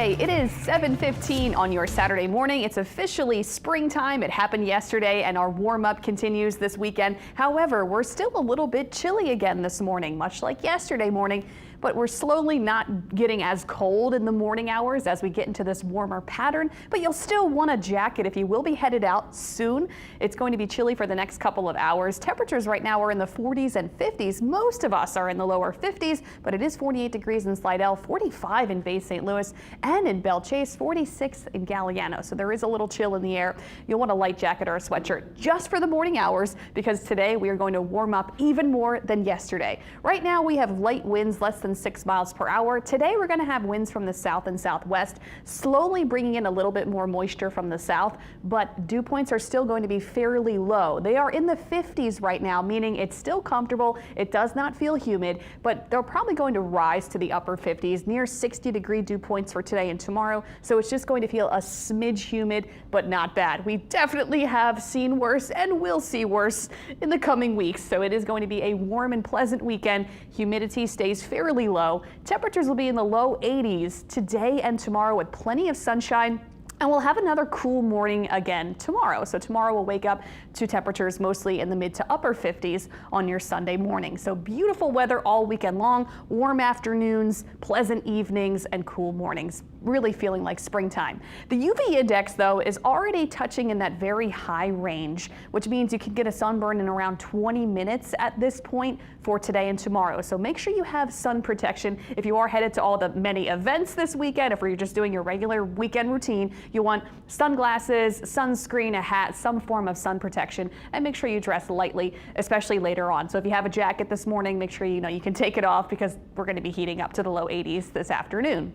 Hey, it is 7:15 on your Saturday morning. It's officially springtime. It happened yesterday and our warm-up continues this weekend. However, we're still a little bit chilly again this morning, much like yesterday morning. But we're slowly not getting as cold in the morning hours as we get into this warmer pattern. But you'll still want a jacket if you will be headed out soon. It's going to be chilly for the next couple of hours. Temperatures right now are in the 40s and 50s. Most of us are in the lower 50s, but it is 48 degrees in Slidell, 45 in Bay St. Louis, and in Belle Chase, 46 in Galliano. So there is a little chill in the air. You'll want a light jacket or a sweatshirt just for the morning hours because today we are going to warm up even more than yesterday. Right now we have light winds, less than 6 miles per hour. Today we're going to have winds from the south and southwest, slowly bringing in a little bit more moisture from the south, but dew points are still going to be fairly low. They are in the 50s right now, meaning it's still comfortable. It does not feel humid, but they're probably going to rise to the upper 50s, near 60-degree dew points for today and tomorrow. So it's just going to feel a smidge humid, but not bad. We definitely have seen worse and will see worse in the coming weeks. So it is going to be a warm and pleasant weekend. Humidity stays fairly low. Temperatures will be in the low 80s today and tomorrow with plenty of sunshine. And we'll have another cool morning again tomorrow. So tomorrow we'll wake up to temperatures mostly in the mid to upper 50s on your Sunday morning. So beautiful weather all weekend long, warm afternoons, pleasant evenings, and cool mornings. Really feeling like springtime. The UV index, though, is already touching in that very high range, which means you can get a sunburn in around 20 minutes at this point for today and tomorrow. So make sure you have sun protection if you are headed to all the many events this weekend. If you're just doing your regular weekend routine, you want sunglasses, sunscreen, a hat, some form of sun protection, and make sure you dress lightly, especially later on. So if you have a jacket this morning, make sure you know you can take it off because we're going to be heating up to the low 80s this afternoon.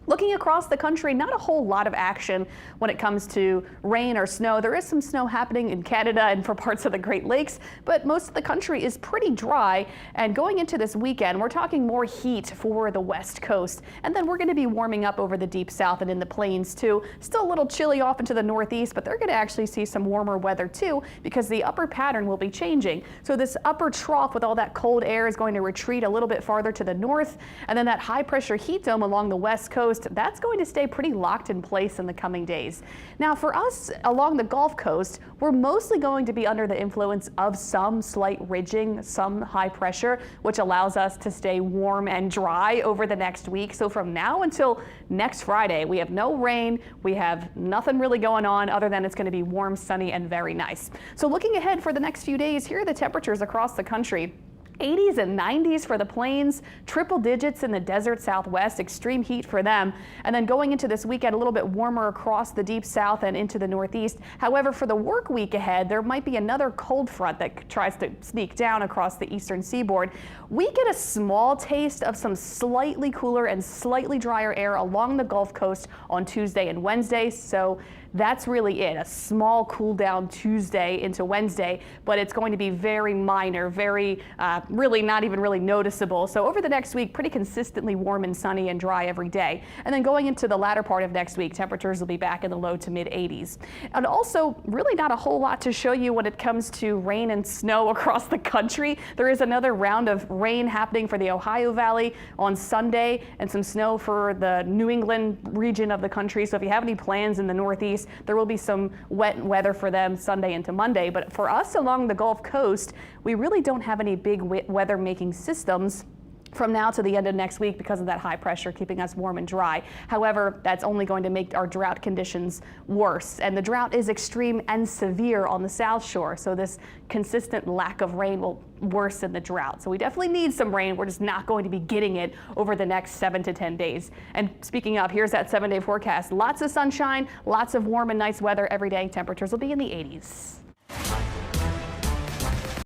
Looking across the country, not a whole lot of action when it comes to rain or snow. There is some snow happening in Canada and for parts of the Great Lakes, but most of the country is pretty dry. And going into this weekend, we're talking more heat for the West Coast. And then we're going to be warming up over the deep south and in the plains too. Still a little chilly off into the northeast, but they're going to actually see some warmer weather too because the upper pattern will be changing. So this upper trough with all that cold air is going to retreat a little bit farther to the north. And then that high pressure heat dome along the West Coast, that's going to stay pretty locked in place in the coming days. Now for us along the Gulf Coast, we're mostly going to be under the influence of some slight ridging, some high pressure, which allows us to stay warm and dry over the next week. So from now until next Friday, we have no rain, we have nothing really going on other than it's going to be warm, sunny, and very nice. So looking ahead for the next few days, here are the temperatures across the country. 80s and 90s for the plains, triple digits in the desert southwest, extreme heat for them. And then going into this weekend, a little bit warmer across the deep south and into the northeast. However, for the work week ahead, there might be another cold front that tries to sneak down across the eastern seaboard. We get a small taste of some slightly cooler and slightly drier air along the Gulf Coast on Tuesday and Wednesday. So that's really it, a small cool down Tuesday into Wednesday, but it's going to be very minor, very really not even really noticeable. So over the next week, pretty consistently warm and sunny and dry every day. And then going into the latter part of next week, temperatures will be back in the low to mid 80s. And also really not a whole lot to show you when it comes to rain and snow across the country. There is another round of rain happening for the Ohio Valley on Sunday and some snow for the New England region of the country. So if you have any plans in the Northeast, there will be some wet weather for them Sunday into Monday. But for us along the Gulf Coast, we really don't have any big weather making systems from now to the end of next week because of that high pressure keeping us warm and dry. However, that's only going to make our drought conditions worse. And the drought is extreme and severe on the South Shore. So this consistent lack of rain will worsen the drought. So we definitely need some rain. We're just not going to be getting it over the next 7 to 10 days. And speaking of, here's that 7-day forecast. Lots of sunshine, lots of warm and nice weather every day. Temperatures will be in the 80s.